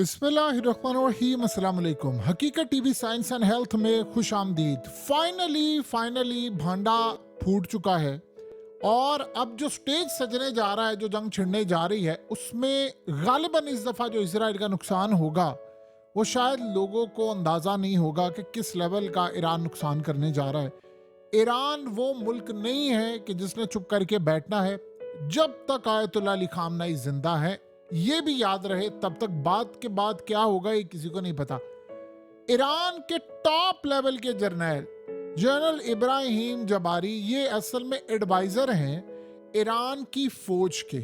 बिस्मिल्लाहिर्रहमानिर्रहीम, अस्सलाम वालेकुम। हकीकत टीवी साइंस एंड हेल्थ में खुश आमदीद। फाइनली भांडा फूट चुका है और अब जो स्टेज सजने जा रहा है, जो जंग छिड़ने जा रही है, उसमें गालिबन इस दफ़ा जो इसराइल का नुकसान होगा वो शायद लोगों को अंदाज़ा नहीं होगा कि किस लेवल का ईरान नुकसान करने जा रहा है। ईरान वो मुल्क नहीं है कि जिसने चुप करके बैठना है। जब तक आयतुल्लाह अली खामनाई जिंदा है, ये भी याद रहे, तब तक बात के बाद क्या होगा ये किसी को नहीं पता। ईरान के टॉप लेवल के जर्नल जनरल इब्राहिम जबारी, ये असल में एडवाइजर हैं ईरान की फौज के।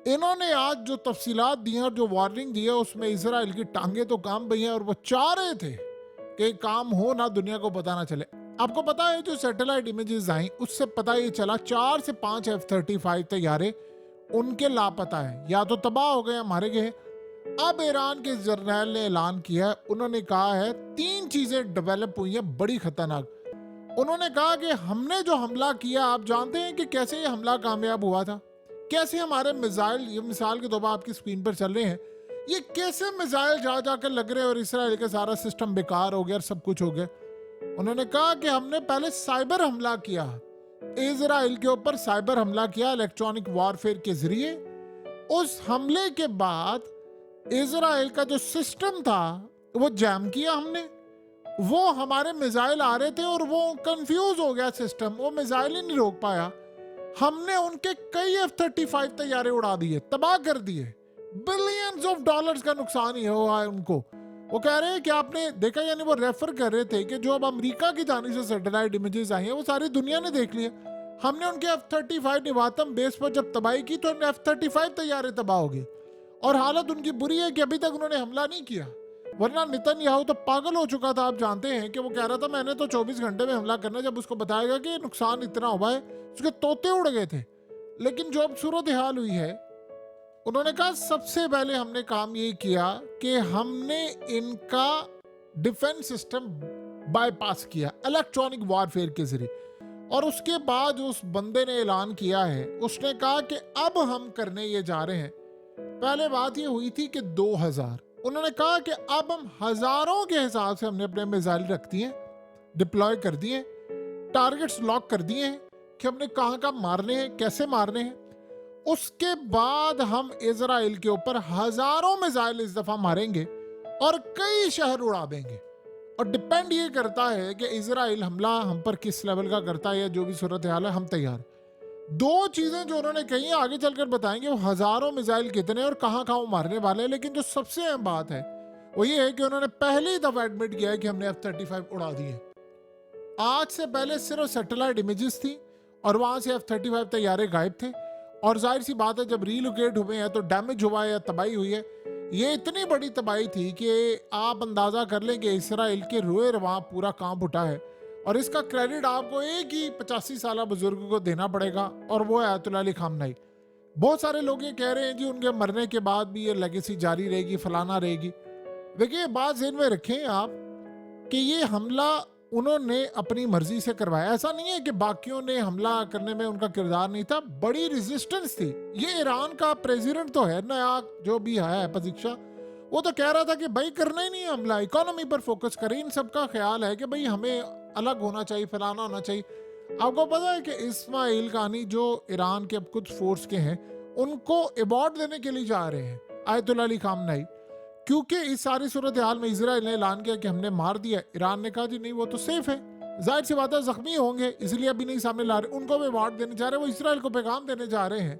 इन्होंने आज जो तफसीलात दी हैं और जो वार्निंग दी है, उसमें इसराइल की टांगे तो काम गई हैं और वो चाह रहे थे कि काम हो ना, दुनिया को पता ना चले। आपको पता है जो सैटेलाइट इमेजेस आई उससे पता ये चला 4 से 5 F-35 तैयारे उनके लापता है, या तो तबाह हो गए या मारे गए। अब ईरान के जर्नैल ने ऐलान किया है, उन्होंने कहा है 3 चीजें डेवलप हुई हैं बड़ी खतरनाक। उन्होंने कहा कि हमने जो हमला किया, आप जानते हैं कि कैसे ये हमला कामयाब हुआ था, कैसे हमारे मिसाइल, ये मिसाल के तौर पर आपकी स्क्रीन पर चल रहे हैं, ये कैसे मिसाइल जा जाकर लग रहे हैं और इसराइल का सारा सिस्टम बेकार हो गया और सब कुछ हो गया। उन्होंने कहा कि हमने पहले साइबर हमला किया, इजराइल के ऊपर साइबर हमला किया इलेक्ट्रॉनिक वॉरफेयर के जरिए। उस हमले के बाद इजराइल का जो सिस्टम था वो जैम किया हमने। वो हमारे मिसाइल आ रहे थे और वो कंफ्यूज हो गया सिस्टम, वो मिसाइल ही नहीं रोक पाया। हमने उनके कई F-35 तैयारे उड़ा दिए, तबाह कर दिए। बिलियंस ऑफ डॉलर्स का नुकसान ही हुआ है उनको। वो कह रहे हैं कि आपने देखा, यानी वो रेफर कर रहे थे कि जो अब अमेरिका की जानिब से सैटेलाइट इमेजेस आई हैं वो सारी दुनिया ने देख लिया। हमने उनके F-35 निवातम बेस पर जब तबाही की तो F-35 तैयारे तबाह हो गए और हालत उनकी बुरी है कि अभी तक उन्होंने हमला नहीं किया। वरना नेतन्याहू तो पागल हो चुका था। आप जानते हैं कि वो कह रहा था मैंने तो 24 घंटे में हमला करना। जब उसको बताया गया कि नुकसान इतना हुआ है, उसके तोते उड़ गए थे। लेकिन जो अब सूरत हाल हुई है, उन्होंने कहा सबसे पहले हमने काम ये किया कि हमने इनका डिफेंस सिस्टम बाईपास किया इलेक्ट्रॉनिक वॉरफेयर के जरिए। और उसके बाद उस बंदे ने ऐलान किया है, उसने कहा कि अब हम करने ये जा रहे हैं। पहले बात ये हुई थी कि 2000, उन्होंने कहा कि अब हम हजारों के हिसाब से हमने अपने मिसाइल रख दिए, डिप्लॉय कर दिए, टारगेट्स लॉक कर दिए हैं कि हमने कहां कहां मारने हैं, कैसे मारने हैं। उसके बाद हम इजराइल के ऊपर हजारों मिसाइल इस दफा मारेंगे और कई शहर उड़ा देंगे। और डिपेंड ये करता है कि इजराइल हमला हम पर किस लेवल का करता है या जो भी सूरत हाल है, हम तैयार। 2 चीजें जो उन्होंने कही हैं आगे चलकर बताएंगे, वो हजारों मिसाइल कितने और कहां कहां वो मारने वाले हैं। लेकिन जो सबसे अहम बात है वो ये है कि उन्होंने पहली दफा एडमिट किया है कि हमने F-35 उड़ा दिए। आज से पहले सिर्फ सैटेलाइट इमेजेस थी और वहां से F-35 तैयारे गायब थे। और जाहिर सी बात है जब रीलोकेट हुए हैं तो डैमेज हुआ है या तबाही हुई है। ये इतनी बड़ी तबाही थी कि आप अंदाजा कर लें कि इसराइल के रोए रवां पूरा कांप उठा है। और इसका क्रेडिट आपको एक ही 85 साल बुजुर्ग को देना पड़ेगा, और वो है आयतुल्लाह अली खामनाई। बहुत सारे लोग ये कह रहे हैं जी उनके मरने के बाद भी ये लेगेसी जारी रहेगी, फलाना रहेगी। देखिए बात ज़हन में रखें आप कि ये हमला उन्होंने अपनी मर्जी से करवाया। ऐसा नहीं है कि बाकियों ने हमला करने में उनका किरदार नहीं था, बड़ी रेजिस्टेंस थी। ये ईरान का प्रेसिडेंट तो है नया जो भी है पजीक्षा, वो तो कह रहा था कि भाई करना ही नहीं है हमला, इकोनॉमी पर फोकस करें। इन सबका ख्याल है कि भाई हमें अलग होना चाहिए, फलाना होना चाहिए। आपको पता है कि इस्माइल कानी जो ईरान के अब कुछ फोर्स के हैं, उनको अवार्ड देने के लिए जा रहे हैं आयतुल्लाह अली खामनाई, क्योंकि इस सारी सूरत हाल में इजराइल ने ऐलान किया कि हमने मार दिया। ईरान ने कहा जी नहीं वो तो सेफ है, जाहिर सी बात है जख्मी होंगे इसलिए अभी नहीं सामने ला रहे। उनको भी अवार्ड देने जा रहे हैं, वो इसराइल को पैगाम देने जा रहे हैं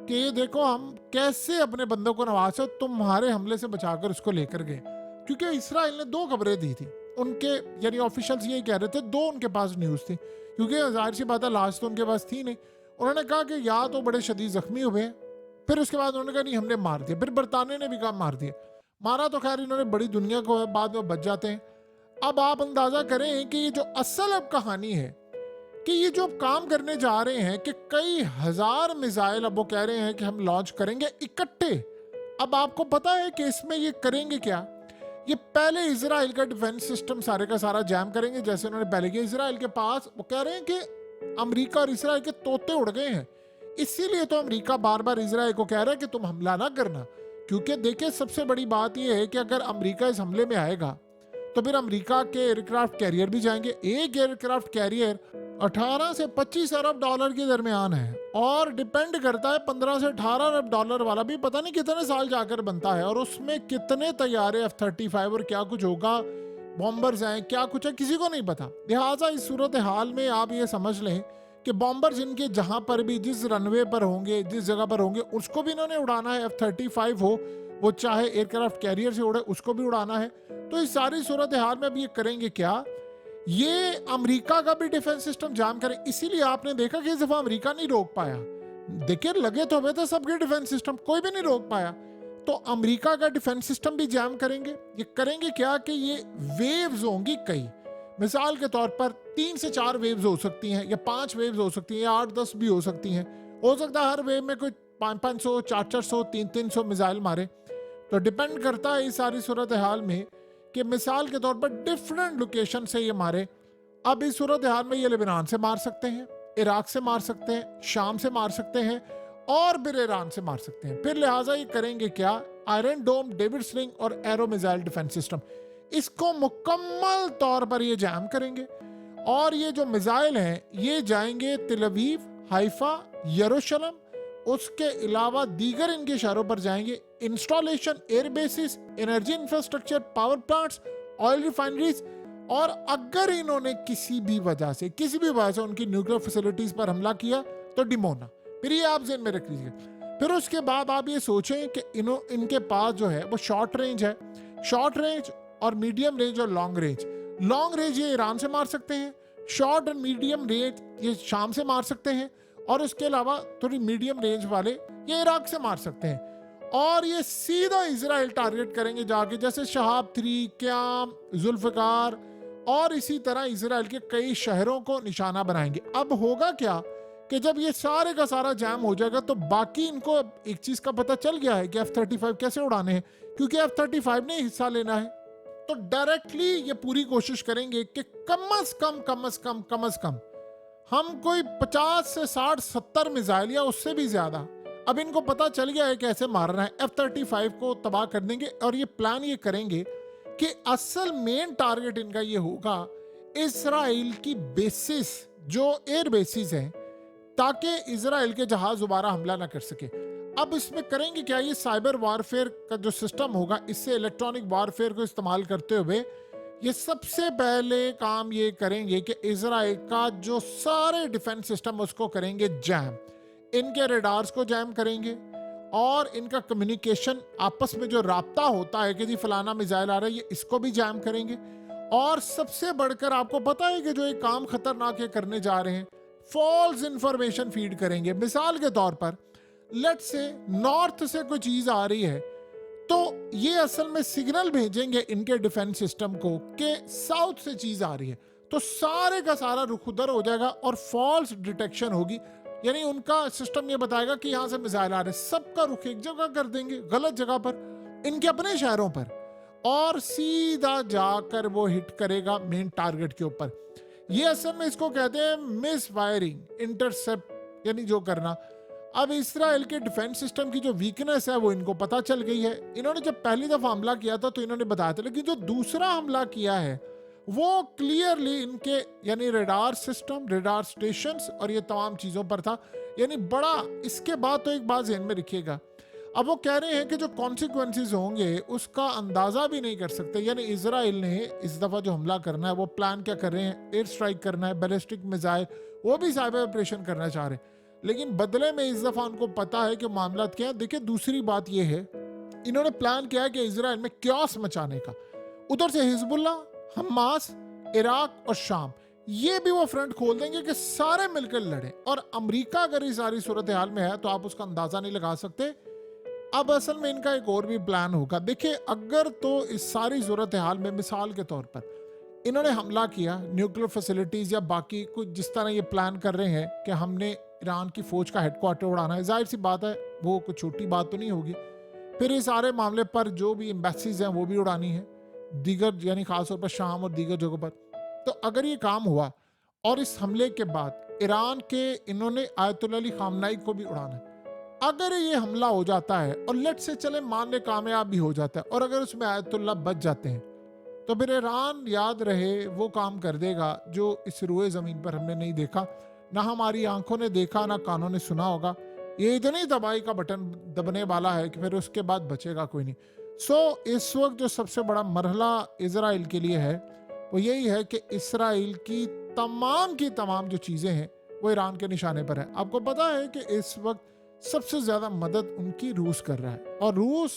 कि ये देखो हम कैसे अपने बंदों को नवाजे, तुम्हारे हमले से बचाकर उसको लेकर गए। क्योंकि इसराइल ने 2 खबरें दी थी उनके, यानी ऑफिशियल्स ये कह रहे थे, 2 उनके पास न्यूज़ थी, क्योंकि जाहिर सी बात है लाश तो उनके पास थी नहीं। उन्होंने कहा कि या तो बड़े शदीद जख्मी हुए हैं, फिर उसके बाद उन्होंने कहा नहीं हमने मार दिया। फिर बरतानिया ने भी कहा मार दिया। मारा तो खैर इन्होंने बड़ी दुनिया को है, बाद में बच जाते हैं। अब आप अंदाजा करें कि ये जो असल अब कहानी है कि ये जो काम करने जा रहे हैं कि कई हजार मिसाइल अब वो कह रहे हैं कि हम लॉन्च करेंगे इकट्ठे। अब आपको पता है कि इसमें ये करेंगे क्या, ये पहले इजराइल का डिफेंस सिस्टम सारे का सारा जैम करेंगे, जैसे उन्होंने पहले किया इजराइल के पास। वो कह रहे हैं कि अमेरिका और इसराइल के तोते उड़ गए हैं, इसीलिए तो अमेरिका बार बार इजराइल को कह रहा है कि तुम हमला ना करना, क्योंकि देखिए सबसे बड़ी बात यह है कि अगर अमेरिका इस हमले में आएगा तो फिर अमेरिका के एयरक्राफ्ट कैरियर भी जाएंगे। एक एयरक्राफ्ट कैरियर 18 से 25 अरब डॉलर के दरमियान है और डिपेंड करता है 15 से 18 अरब डॉलर वाला भी पता नहीं कितने साल जाकर बनता है, और उसमें कितने तैयारे F-35 और क्या कुछ होगा, बॉम्बर्स हैं, क्या कुछ है, किसी को नहीं पता। लिहाजा इस सूरत हाल में आप ये समझ लें कि बॉम्बर्स इनके जहां पर भी जिस रनवे पर होंगे, जिस जगह पर होंगे, उसको भी इन्होंने उड़ाना है। F-35 हो वो चाहे एयरक्राफ्ट कैरियर से उड़े, उसको भी उड़ाना है। तो इस सारी सूरत हाल में अब ये करेंगे क्या, ये अमेरिका का भी डिफेंस सिस्टम जाम करें। इसीलिए आपने देखा कि इस दफा अमेरिका नहीं रोक पाया। देखिए लगे तो हुए थे सबके डिफेंस सिस्टम, कोई भी नहीं रोक पाया। तो अमेरिका का डिफेंस सिस्टम भी जाम करेंगे। ये करेंगे क्या कि ये वेव्स होंगी कई, मिसाल के तौर पर 3 से 4 वेव्स हो सकती हैं, या 5 वेव्स हो सकती हैं, या 8-10 भी हो सकती हैं। हो सकता है हर वेव में कोई 500, 400, 300 मिसाइल मारे। तो डिपेंड करता है इस सारी सूरत हाल में कि मिसाल के तौर पर डिफरेंट लोकेशन से ये मारे। अब इस सूरत हाल में ये लेबनान से मार सकते हैं, इराक से मार सकते हैं, शाम से मार सकते हैं, और फिर ईरान से मार सकते हैं। फिर लिहाजा ये करेंगे क्या, आयरन डोम, डेविड स्लिंग और एरो मिसाइल डिफेंस सिस्टम, इसको मुकम्मल तौर पर ये जैम करेंगे। और ये जो मिसाइल हैं ये जाएंगे तिल अवीव, हाइफा, यरूशलेम, उसके अलावा दीगर इनके शहरों पर जाएंगे। Installation, airbases, energy infrastructure, power plants, oil refineries, और अगर इन्होंने किसी भी वजह से उनकी न्यूक्लियर फैसिलिटीज पर हमला किया तो डिमोना। फिर ये आप ज़हन में रख लीजिए। फिर उसके बाद आप ये सोचें कि इनके पास जो है वो शॉर्ट रेंज है, शॉर्ट रेंज और मीडियम रेंज और लॉन्ग रेंज। लॉन्ग रेंज ये ईरान से मार सकते हैं, शॉर्ट एंड मीडियम रेंज ये शाम से मार सकते हैं, और उसके अलावा थोड़ी मीडियम रेंज वाले ये इराक से मार सकते हैं। और ये सीधा इजराइल टारगेट करेंगे जाके, जैसे शहाब 3, क्याम, जुल्फकार, और इसी तरह इजराइल के कई शहरों को निशाना बनाएंगे। अब होगा क्या कि जब ये सारे का सारा जैम हो जाएगा तो बाकी इनको एक चीज का पता चल गया है कि F-35 कैसे उड़ाने हैं, क्योंकि F-35 ने हिस्सा लेना है। तो डायरेक्टली ये पूरी कोशिश करेंगे कि कम अज कम हम कोई 50 से 60, 70 मिसाइल या उससे भी ज्यादा, अब इनको पता चल गया है कैसे मारना है, F-35 को तबाह कर देंगे। और ये प्लान ये करेंगे कि असल मेन टारगेट इनका ये होगा इजराइल की बेसिस, जो एयर बेसिस हैं, ताकि इजराइल के जहाज दोबारा हमला ना कर सके। अब इसमें करेंगे क्या, ये साइबर वारफेयर का जो सिस्टम होगा, इससे इलेक्ट्रॉनिक वारफेयर को इस्तेमाल करते हुए ये सबसे पहले काम ये करेंगे कि इजराइल का जो सारे डिफेंस सिस्टम उसको करेंगे जैम। इनके रेडार्स को जैम करेंगे, और इनका कम्युनिकेशन, आपस में जो राब्ता होता है कि जी फलाना मिसाइल आ रहा है, ये इसको भी जैम करेंगे। और सबसे बढ़कर आपको पता है कि जो एक काम खतरनाक ये करने जा रहे हैं, फॉल्स इंफॉर्मेशन फीड करेंगे। मिसाल के तौर पर लेट्स से नॉर्थ से कोई चीज आ रही है, तो ये असल में सिग्नल भेजेंगे इनके डिफेंस सिस्टम को कि साउथ से चीज आ रही है, तो सारे का सारा रुख उधर हो जाएगा और फॉल्स डिटेक्शन होगी। यानी उनका सिस्टम ये बताएगा कि यहां से मिसाइल आ रहे, सबका रुख एक जगह कर देंगे, गलत जगह पर, इनके अपने शहरों पर, और सीधा जाकर वो हिट करेगा मेन टारगेट के ऊपर। ये असल में इसको कहते हैं मिस फायरिंग, इंटरसेप्ट, यानी जो करना। अब इस्राएल के डिफेंस सिस्टम की जो वीकनेस है वो इनको पता चल गई है। इन्होंने जब पहली दफा हमला किया था तो इन्होंने बताया था, लेकिन जो दूसरा हमला किया है वो क्लियरली इनके यानी रेडार सिस्टम, रेडार स्टेशंस और ये तमाम चीजों पर था। यानी बड़ा, इसके बाद तो एक बात ध्यान में रखिएगा, अब वो कह रहे हैं कि जो कॉन्सिक्वेंसेस होंगे उसका अंदाजा भी नहीं कर सकते। यानी इजराइल ने इस दफा जो हमला करना है वो प्लान क्या कर रहे हैं, एयर स्ट्राइक करना है, बैलिस्टिक मिसाइल, वो भी साइबर ऑपरेशन करना चाह रहे हैं, लेकिन बदले में इस दफा उनको पता है कि मामला क्या है। देखिए दूसरी बात ये है, इन्होंने प्लान किया है कि इजराइल में क्यास मचाने का। उधर से हिजबुल्ला, हमास, इराक और शाम, ये भी वो फ्रंट खोल देंगे कि सारे मिलकर लड़े। और अमेरिका अगर इस सारी सूरत हाल में है तो आप उसका अंदाजा नहीं लगा सकते। अब असल में इनका एक और भी प्लान होगा। देखिए अगर तो इस सारी सूरत हाल में मिसाल के तौर पर इन्होंने हमला किया न्यूक्लियर फैसिलिटीज या बाकी कुछ, जिस तरह ये प्लान कर रहे हैं कि हमने ईरान की फौज का हेडक्वार्टर उड़ाना है, जाहिर सी बात है वो कुछ छोटी बात तो नहीं होगी। फिर इस सारे मामले पर जो भी एम्बेसीज हैं वो भी उड़ानी है, दीगर यानी खासतौर पर शाम और दीगर जगहों पर। तो अगर ये काम हुआ और इस हमले के बाद ईरान के इन्होंने आयतुल्लाह अली खामनाई को भी उड़ाना है, अगर ये हमला हो जाता है और लेट से चले मानने कामयाब भी हो जाता है और अगर उसमें आयतुल्लाह बच जाते हैं, तो फिर ईरान याद रहे वो काम कर देगा जो इस रुए ज़मीन पर हमने नहीं देखा, ना हमारी आंखों ने देखा, ना कानों ने सुना होगा। ये इतनी दबाई का बटन दबने वाला है कि फिर उसके बाद बचेगा कोई नहीं। इस वक्त जो सबसे बड़ा मरहला इसराइल के लिए है वो यही है कि इसराइल की तमाम जो चीज़ें हैं वो ईरान के निशाने पर है। आपको पता है कि इस वक्त सबसे ज़्यादा मदद उनकी रूस कर रहा है और रूस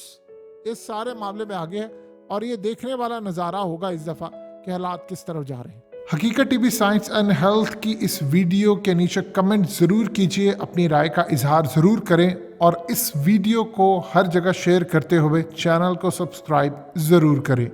इस सारे मामले में आगे है और ये देखने वाला नज़ारा होगा इस दफ़ा कि हालात किस तरफ जा रहे हैं। हकीकत टीवी साइंस एंड हेल्थ की इस वीडियो के नीचे कमेंट ज़रूर कीजिए, अपनी राय का इजहार ज़रूर करें और इस वीडियो को हर जगह शेयर करते हुए चैनल को सब्सक्राइब ज़रूर करें।